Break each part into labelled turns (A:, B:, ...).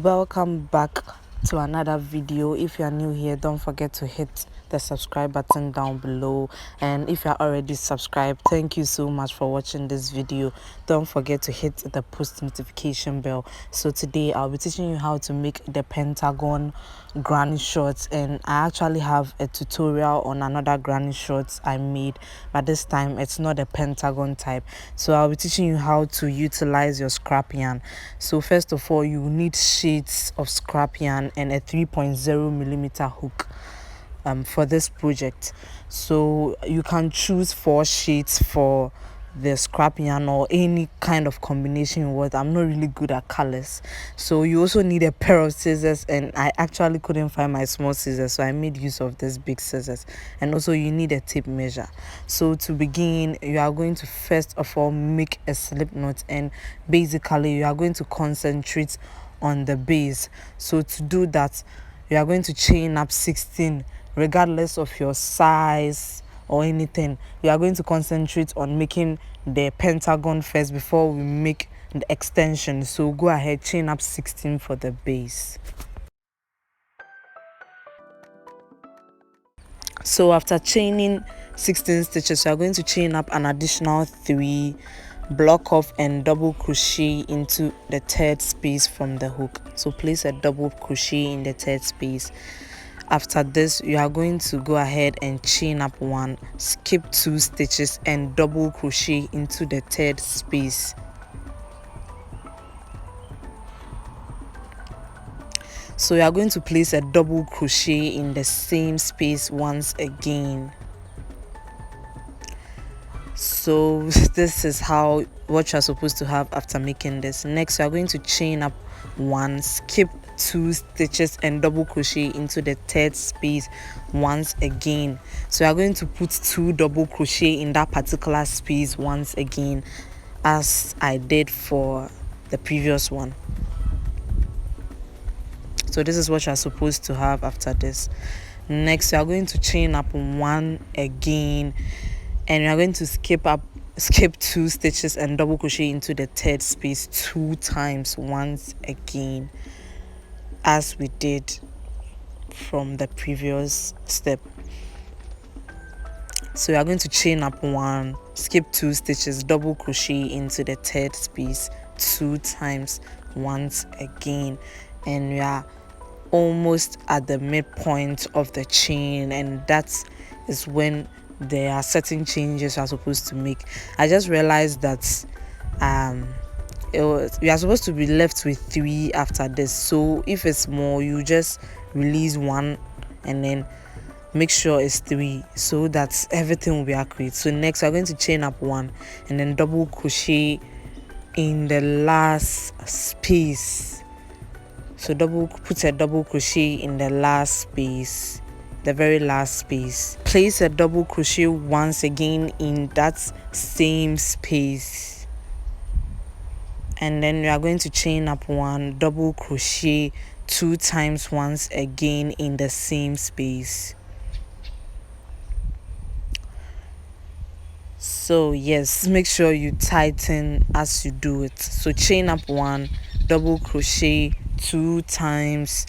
A: Welcome back to another video. If you are new here, don't forget to hit the subscribe button down below, and if you are already subscribed, thank you so much for watching this video. Don't forget to hit the post notification bell. So today I'll be teaching you how to make the Pentagon granny shorts, and I actually have a tutorial on another granny shorts I made, but this time it's not a Pentagon type. So I'll be teaching you how to utilize your scrap yarn. So first of all, you need sheets of scrap yarn and a 3.0mm hook for this project. So you can choose 4 sheets for the scrap yarn or any kind of combination you want. I'm not really good at colors. So you also need a pair of scissors, and I actually couldn't find my small scissors, so I made use of this big scissors. And also you need a tape measure. So to begin, you are going to first of all make a slip knot, and basically you are going to concentrate on the base. So to do that, you are going to chain up 16, regardless of your size or anything. We are going to concentrate on making the pentagon first before we make the extension. So go ahead, chain up 16 for the base. So after chaining 16 stitches, we are going to chain up an additional 3, block off and double crochet into the third space from the hook. So place a double crochet in the third space. After this, you are going to go ahead and chain up 1, skip 2 stitches and double crochet into the third space. So you are going to place a double crochet in the same space once again. So this is what you are supposed to have after making this. Next, you are going to chain up 1, skip 2 stitches and double crochet into the third space once again. So you are going to put 2 double crochet in that particular space once again, as I did for the previous one. So this is what you are supposed to have after this. Next, you are going to chain up 1 again, and you are going to skip 2 stitches and double crochet into the third space 2 times once again, as we did from the previous step. So you are going to chain up 1, skip 2 stitches, double crochet into the third space 2 times once again, and we are almost at the midpoint of the chain, and that is when there are certain changes you are supposed to make. I just realized that we are supposed to be left with 3 after this. So if it's more, you just release 1 and then make sure it's 3 so that everything will be accurate. So next, we're going to chain up 1 and then double crochet in the last space. So put a double crochet in the last space, the very last space. Place a double crochet once again in that same space, and then we are going to chain up 1, double crochet 2 times once again in the same space. So yes, make sure you tighten as you do it. So chain up 1, double crochet 2 times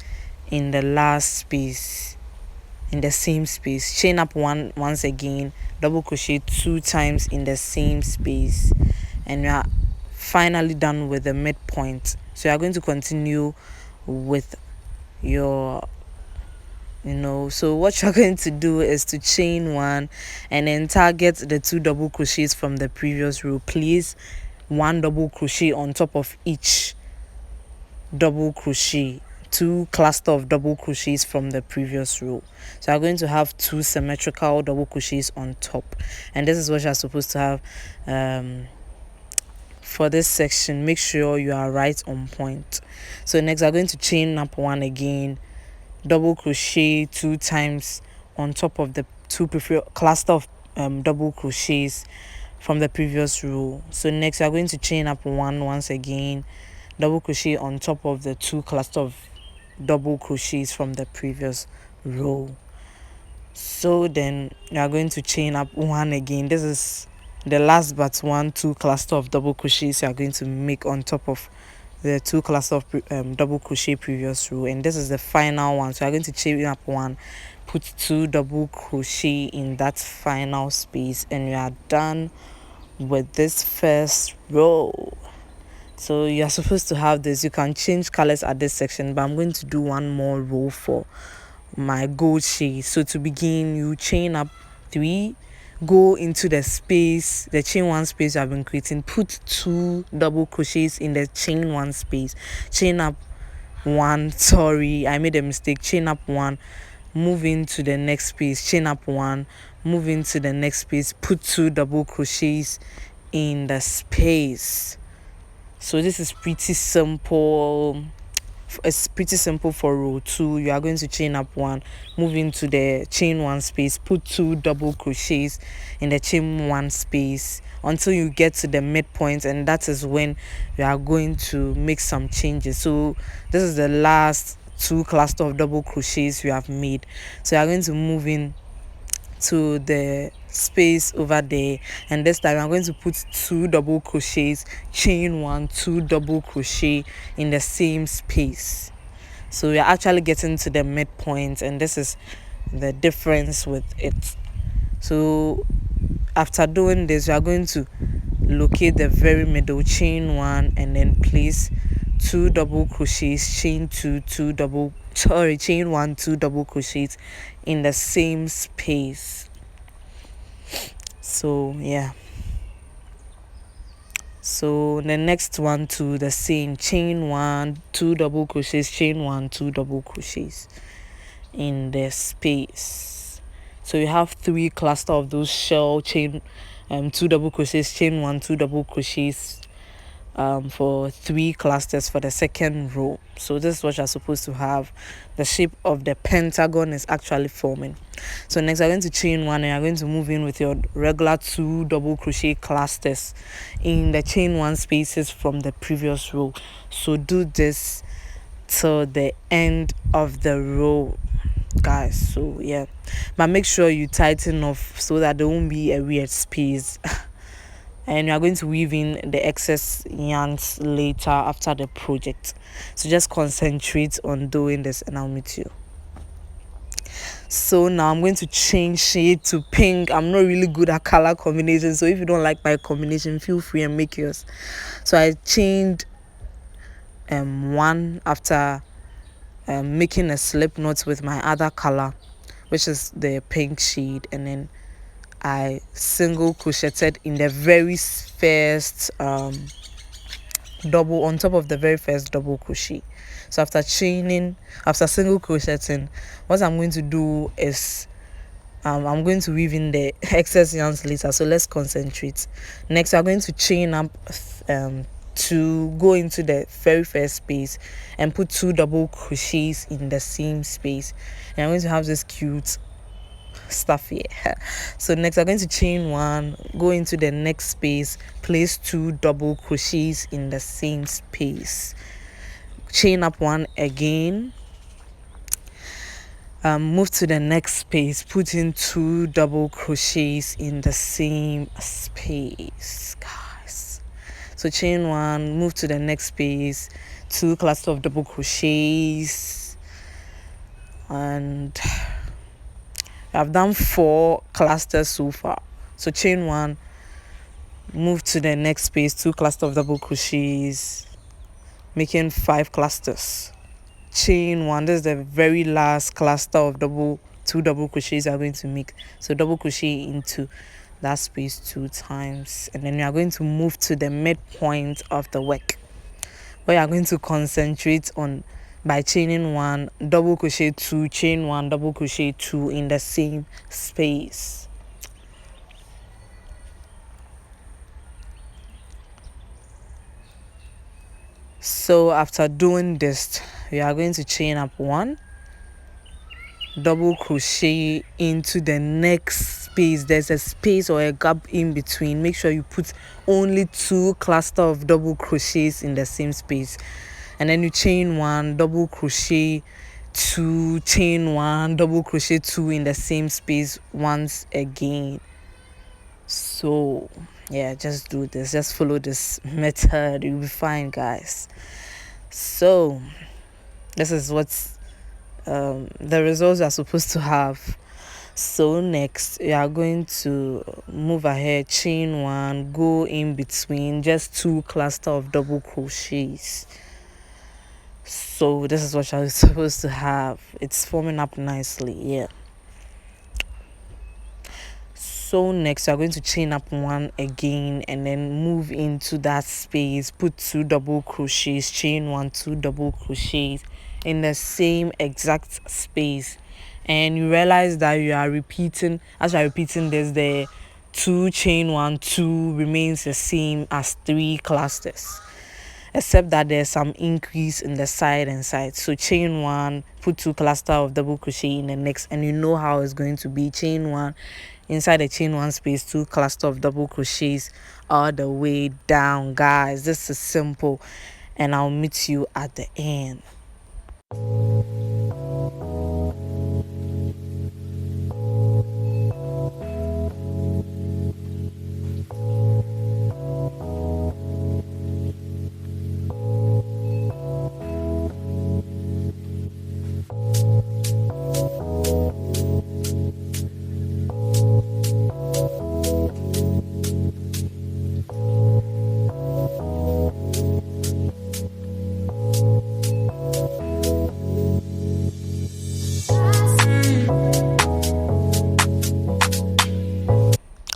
A: in the last space, in the same space. Chain up 1 once again, double crochet 2 times in the same space, and we are finally done with the midpoint. So you are going to continue with your so what you're going to do is to chain 1 and then target the 2 double crochets from the previous row. Place 1 double crochet on top of each double crochet, 2 cluster of double crochets from the previous row. So you're going to have 2 symmetrical double crochets on top, and this is what you're supposed to have for this section. Make sure you are right on point. So next, I'm going to chain up 1 again, double crochet 2 times on top of the 2 cluster of double crochets from the previous row. So next, we are going to chain up 1 once again, double crochet on top of the 2 cluster of double crochets from the previous row. So then we are going to chain up 1 again. This is the last but 2 cluster of double crochets you are going to make on top of the 2 cluster of double crochet previous row, and this is the final one. So I'm going to chain up 1, put 2 double crochet in that final space, and we are done with this first row. So you are supposed to have this. You can change colors at this section, but I'm going to do one more row for my gold shade. So to begin, you chain up 3, go into the space, the chain 1 space you have been creating, put 2 double crochets in the chain 1 space, chain up 1, sorry, I made a mistake, chain up 1, move into the next space, chain up 1, move into the next space, put 2 double crochets in the space. So this is pretty simple. It's pretty simple for row 2. You are going to chain up 1, move into the chain 1 space, put 2 double crochets in the chain 1 space until you get to the midpoint, and that is when you are going to make some changes. So this is the last 2 cluster of double crochets you have made. So you are going to move in to the space over there, and this time I'm going to put 2 double crochets, chain 1, 2 double crochet in the same space. So we're actually getting to the midpoint, and this is the difference with it. So after doing this, we are going to locate the very middle, chain 1, and then place 2 double crochets, chain 2, chain 1, 2 double crochets in the same space. So yeah, so the next one to the same, chain 1, 2 double crochets, chain 1, 2 double crochets in the space. So you have 3 cluster of those shell chain 2 double crochets, chain 1, 2 double crochets for 3 clusters for the second row. So this is what you're supposed to have. The shape of the pentagon is actually forming. So next you're going to chain 1, and you're going to move in with your regular 2 double crochet clusters in the chain 1 spaces from the previous row. So do this till the end of the row, guys. So yeah, but make sure you tighten off so that there won't be a weird space. And we are going to weave in the excess yarns later after the project. So just concentrate on doing this, and I'll meet you. So now I'm going to change shade to pink. I'm not really good at color combination, so if you don't like my combination, feel free and make yours. So I changed 1 after making a slip knot with my other color, which is the pink shade, and then I single crocheted in the very first double, on top of the very first double crochet. So after single crocheting, what I'm going to do is I'm going to weave in the excess yarns later, so let's concentrate. Next I'm going to chain up to go into the very first space and put 2 double crochets in the same space, and I'm going to have this cute stuff here. So next I'm going to chain 1, go into the next space, place 2 double crochets in the same space, chain up 1 again, move to the next space, put in 2 double crochets in the same space, guys. So chain 1, move to the next space, 2 cluster of double crochets, and I've done 4 clusters so far. So chain 1, move to the next space, 2 cluster of double crochets, making 5 clusters. Chain 1, this is the very last cluster of 2 double crochets I'm going to make. So double crochet into that space 2 times, and then we are going to move to the midpoint of the work, where you are going to concentrate on by chaining 1, double crochet 2, chain 1, double crochet 2 in the same space. So after doing this, we are going to chain up 1, double crochet into the next space. There's a space or a gap in between. Make sure you put only 2 cluster of double crochets in the same space, and then you chain 1, double crochet 2, chain 1, double crochet 2 in the same space once again. So yeah, just do this, just follow this method, you'll be fine, guys. So this is what the results are supposed to have. So next you are going to move ahead, chain 1, go in between just 2 cluster of double crochets. So this is what you're supposed to have. It's forming up nicely. Yeah. So next you're going to chain up 1 again and then move into that space, put 2 double crochets, chain 1, 2 double crochets in the same exact space, and you realize that you are repeating. As you are repeating this, the 2 chain 1 2 remains the same as 3 clusters, except that there's some increase in the side and side. So chain 1, put 2 cluster of double crochet in the next, and you know how it's going to be. Chain 1, inside the chain 1 space, 2 cluster of double crochets all the way down. Guys, this is simple, and I'll meet you at the end.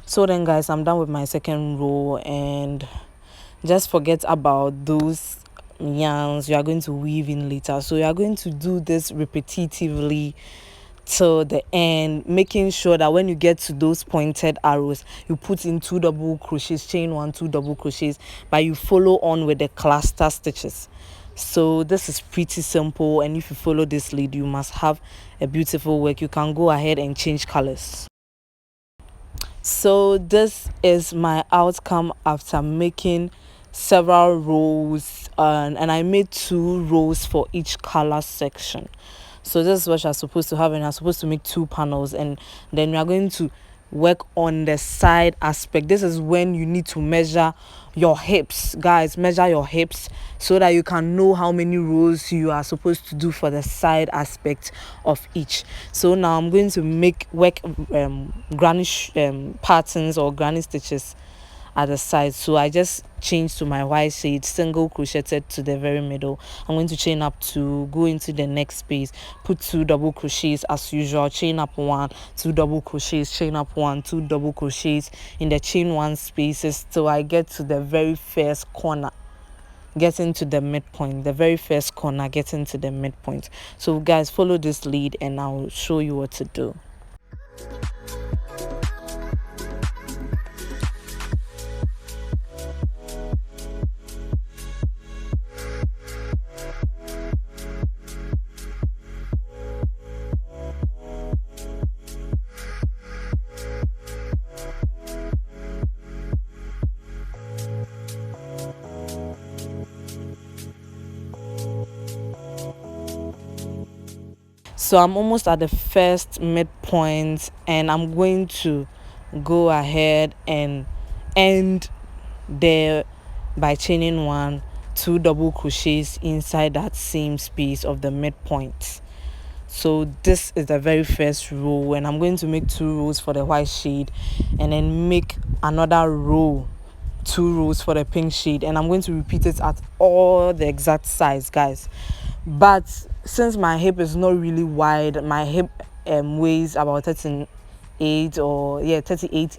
A: So then guys, I'm done with my second row, and just forget about those yarns you are going to weave in later. So you are going to do this repetitively till the end, making sure that when you get to those pointed arrows, you put in 2 double crochets, chain 1, 2 double crochets, but you follow on with the cluster stitches. So this is pretty simple, and if you follow this lead, you must have a beautiful work. You can go ahead and change colors. So this is my outcome after making several rows, and I made 2 rows for each color section. So this is what you're supposed to have, and you're supposed to make 2 panels, and then we are going to work on the side aspect. This is when you need to measure your hips. Guys, measure your hips so that you can know how many rows you are supposed to do for the side aspect of each. So now I'm going to work granny patterns or granny stitches at the side. So I just changed to my white shade, single crocheted to the very middle. I'm going to chain up 2, go into the next space, put 2 double crochets as usual, chain up 1, 2 double crochets, chain up 1, 2 double crochets in the chain 1 spaces till I get to the very first corner, get into the midpoint. The very first corner, get into the midpoint. So guys, follow this lead and I'll show you what to do. So I'm almost at the first midpoint, and I'm going to go ahead and end there by chaining 1, 2 double crochets inside that same space of the midpoint. So this is the very first row, and I'm going to make 2 rows for the white shade, and then make another row, 2 rows for the pink shade, and I'm going to repeat it at all the exact size, guys. But since my hip is not really wide, my hip weighs about 38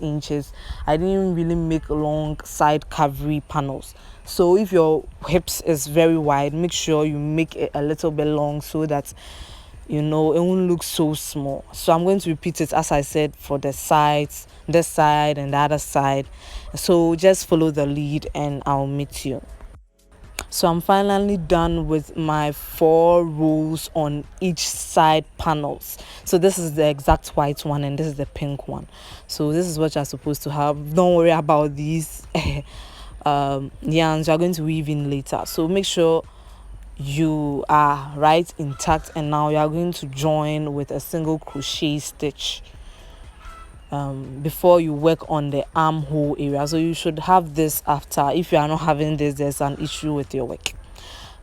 A: inches, I didn't really make long side cavalry panels. So if your hips is very wide, make sure you make it a little bit long so that it won't look so small. So I'm going to repeat it as I said for the sides, this side and the other side. So just follow the lead and I'll meet you. So I'm finally done with my 4 rows on each side panels. So this is the exact white one and this is the pink one. So this is what you're supposed to have. Don't worry about these yarns you're going to weave in later. So make sure you are right intact, and now you are going to join with a single crochet stitch before you work on the armhole area. So you should have this after. If you are not having this, there's an issue with your work.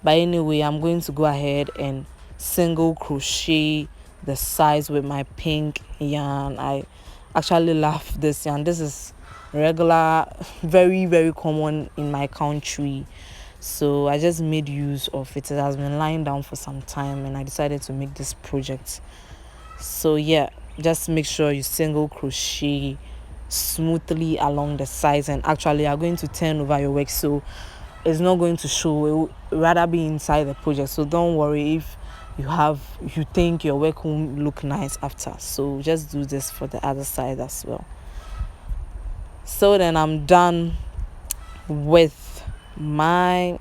A: But anyway, I'm going to go ahead and single crochet the sides with my pink yarn. I actually love this yarn. This is regular, very very common in my country, so I just made use of it. It has been lying down for some time and I decided to make this project. So yeah, just make sure you single crochet smoothly along the sides, and actually you're going to turn over your work, so it's not going to show. It will rather be inside the project, so don't worry if you think your work won't look nice after. So just do this for the other side as well. So then I'm done with my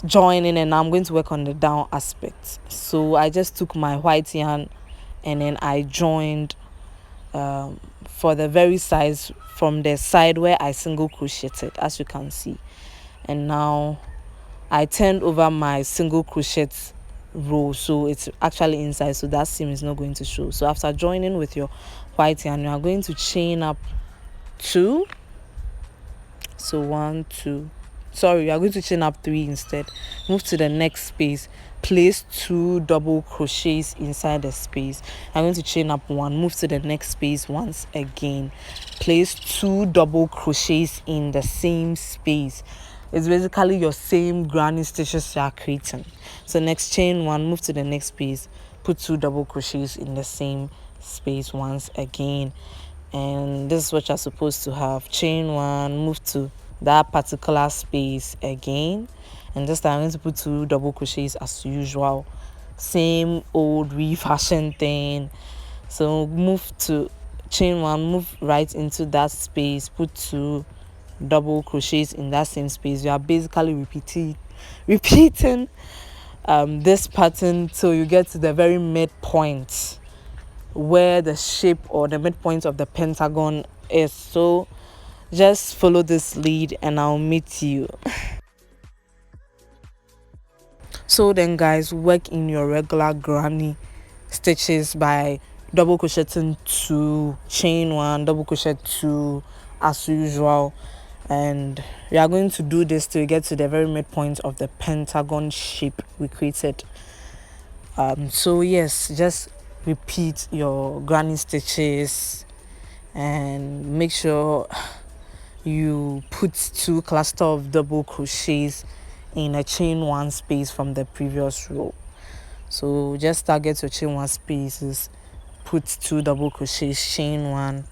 A: joining, and I'm going to work on the down aspect. So I just took my white yarn and then I joined for the very sides from the side where I single crocheted, as you can see. And now I turned over my single crochet row, so it's actually inside, so that seam is not going to show. So after joining with your white yarn, you are going to chain up 2. So 1 2, sorry, you are going to chain up 3 instead. Move to the next space, place 2 double crochets inside the space. I'm going to chain up 1, move to the next space once again, place 2 double crochets in the same space. It's basically your same granny stitches you are creating. So next, chain 1, move to the next space, put 2 double crochets in the same space once again. And this is what you're supposed to have. Chain 1, move to that particular space again, and this time I'm going to put 2 double crochets as usual. Same old refashion thing. So move to chain 1, move right into that space, put 2 double crochets in that same space. You are basically repeating this pattern till you get to the very midpoint where the shape or the midpoint of the pentagon is. So just follow this lead and I'll meet you. So then guys, work in your regular granny stitches by double crocheting 2, chain 1, double crochet 2 as usual, and we are going to do this till you get to the very midpoint of the pentagon shape we created. So yes, just repeat your granny stitches and make sure you put 2 cluster of double crochets in a chain 1 space from the previous row. So just target your chain 1 spaces, put 2 double crochets, chain 1,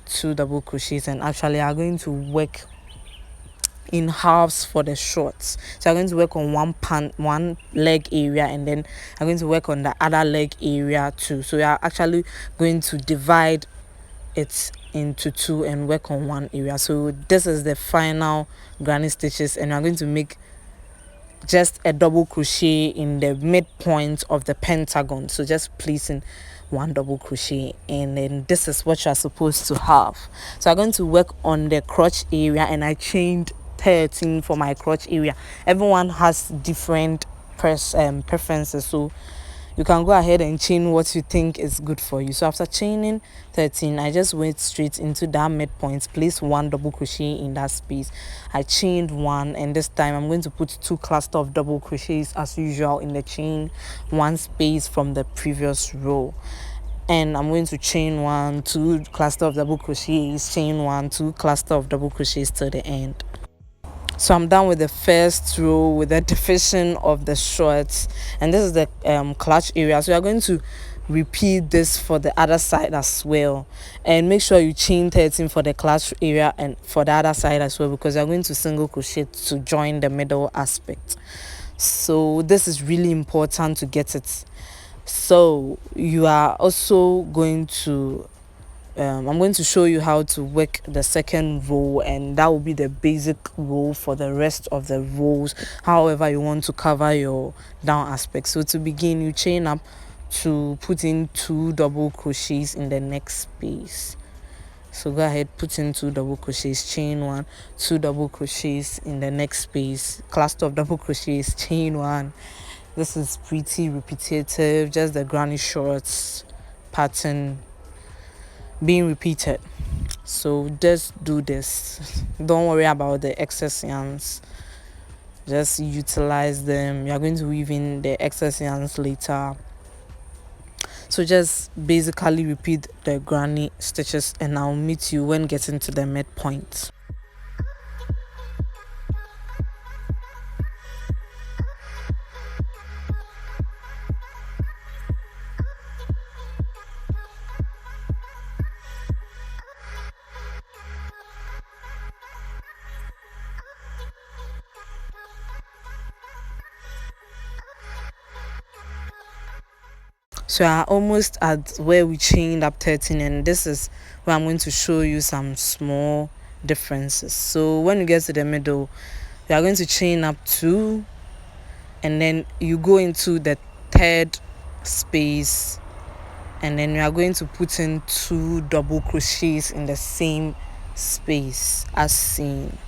A: 2 double crochets, and actually are going to work in halves for the shorts. So I'm going to work on one leg area, and then I'm going to work on the other leg area too. So we are actually going to divide it into 2 and work on one area. So this is the final granny stitches, and I'm going to make just a double crochet in the midpoint of the pentagon. So just placing 1 double crochet, and then this is what you are supposed to have. So I'm going to work on the crotch area, and I chained 13 for my crotch area. Everyone has different preferences, so you can go ahead and chain what you think is good for you. So after chaining 13, I just went straight into that midpoint, place 1 double crochet in that space. I chained 1, and this time I'm going to put 2 cluster of double crochets as usual in the chain 1 space from the previous row. And I'm going to chain 1, 2 cluster of double crochets, chain 1, 2 cluster of double crochets to the end. So I'm done with the first row with the division of the shorts, and this is the clutch area. So you're going to repeat this for the other side as well, and make sure you chain 13 for the clutch area and for the other side as well, because you're going to single crochet to join the middle aspect. So this is really important to get it. So you are also going to I'm going to show you how to work the second row, and that will be the basic row for the rest of the rows, however you want to cover your down aspect. So to begin, you chain up to put in 2 double crochets in the next space. So go ahead, put in 2 double crochets, chain 1, 2 double crochets in the next space, cluster of double crochets, chain 1. This is pretty repetitive, just the granny shorts pattern being repeated. So just do this, don't worry about the excess yarns. just utilize them. You're going to weave in the excess yarns later. So just basically repeat the granny stitches, and I'll meet you when getting to the midpoint. So we are almost at where we chained up 13, and this is where I'm going to show you some small differences. So when you get to the middle, you are going to chain up 2, and then you go into the third space, and then you are going to put in 2 double crochets in the same space as seen.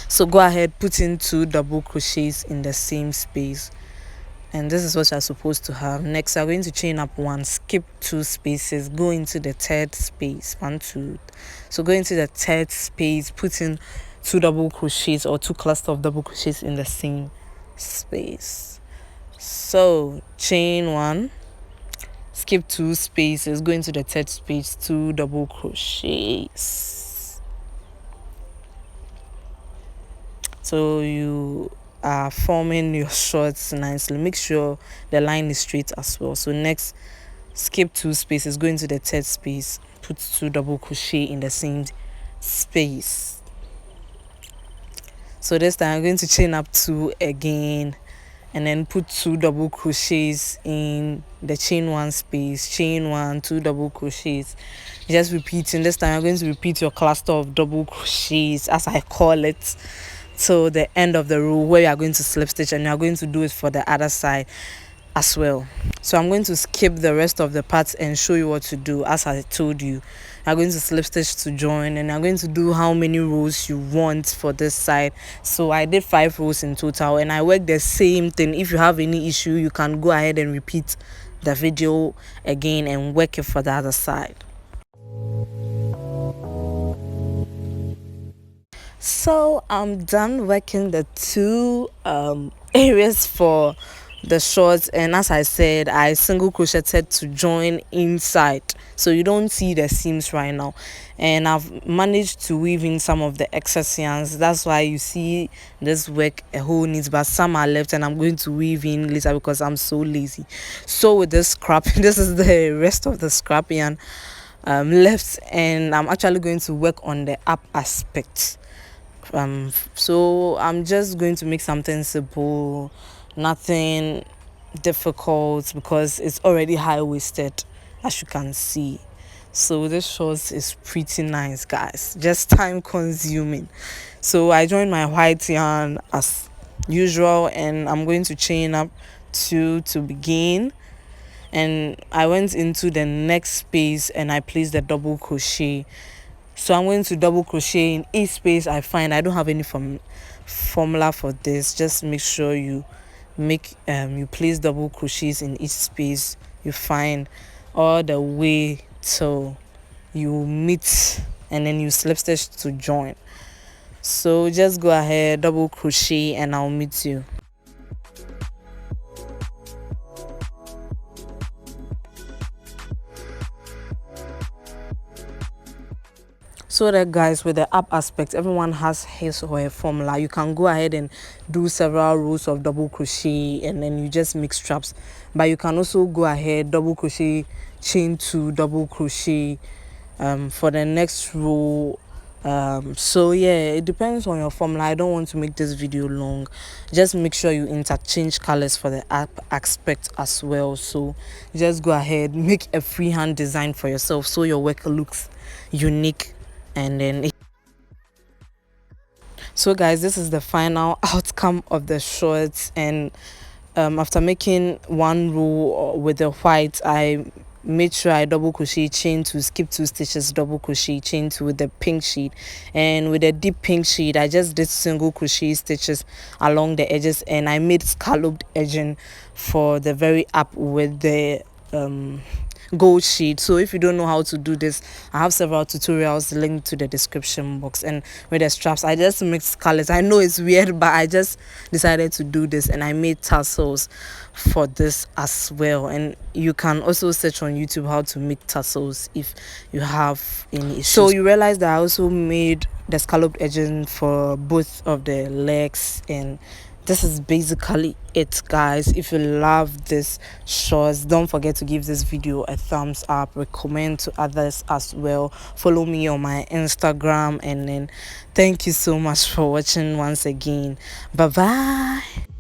A: So go ahead, put in 2 double crochets in the same space, and this is what you're supposed to have. Next, you're going to chain up 1, skip 2 spaces, go into the third space. 1, 2. So go into the third space, put in 2 double crochets or 2 clusters of double crochets in the same space. So chain 1, skip 2 spaces, go into the third space, 2 double crochets. So you are forming your shorts nicely. Make sure the line is straight as well. So next, skip 2 spaces, go into the third space, put 2 double crochet in the same space. So this time I'm going to chain up 2 again, and then put 2 double crochets in the chain 1 space, chain 1, 2 double crochets, just repeating. This time I'm going to repeat your cluster of double crochets, as I call it, till the end of the row, where you are going to slip stitch, and you are going to do it for the other side as well. So I'm going to skip the rest of the parts and show you what to do. As I told you, you're going to slip stitch to join, and you're going to do how many rows you want for this side. So I did 5 rows in total, and I worked the same thing. If you have any issue, you can go ahead and repeat the video again and work it for the other side. So I'm done working the 2 areas for the shorts, and as I said, I single crocheted to join inside, so you don't see the seams right now, and I've managed to weave in some of the excess yarns. That's why you see this work a whole needs, but some are left, and I'm going to weave in later because I'm so lazy. So with this scrap, this is the rest of the scrap yarn left, and I'm actually going to work on the up aspect. So I'm just going to make something simple, nothing difficult, because it's already high-waisted, as you can see. So this shorts is pretty nice, guys, just time consuming. So I joined my white yarn as usual, and I'm going to chain up 2 to begin, and I went into the next space and I placed the double crochet. So I'm going to double crochet in each space I find. I don't have any formula for this. Just make sure you you place double crochets in each space you find, all the way till you meet, and then you slip stitch to join. So just go ahead, double crochet, and I'll meet you. So that, guys, with the up aspect, everyone has his or her formula. You can go ahead and do several rows of double crochet, and then you just mix straps. But you can also go ahead, double crochet, chain 2, double crochet for the next row. So yeah, it depends on your formula. I don't want to make this video long. Just make sure you interchange colors for the up aspect as well. So just go ahead, make a freehand design for yourself so your work looks unique. And then so guys, this is the final outcome of the shorts, and after making 1 row with the white, I made sure I double crochet, chain 2, skip 2 stitches, double crochet, chain 2 with the pink sheet, and with the deep pink sheet I just did single crochet stitches along the edges, and I made scalloped edging for the very up with the gold shade. So if you don't know how to do this, I have several tutorials linked to the description box. And with the straps, I just mixed colors. I know it's weird, but I just decided to do this, and I made tassels for this as well. And you can also search on YouTube how to make tassels if you have any issues. So you realize that I also made the scalloped edging for both of the legs, and this is basically it, guys. If you love this shorts, don't forget to give this video a thumbs up, recommend to others as well, follow me on my Instagram, and then thank you so much for watching once again. Bye bye.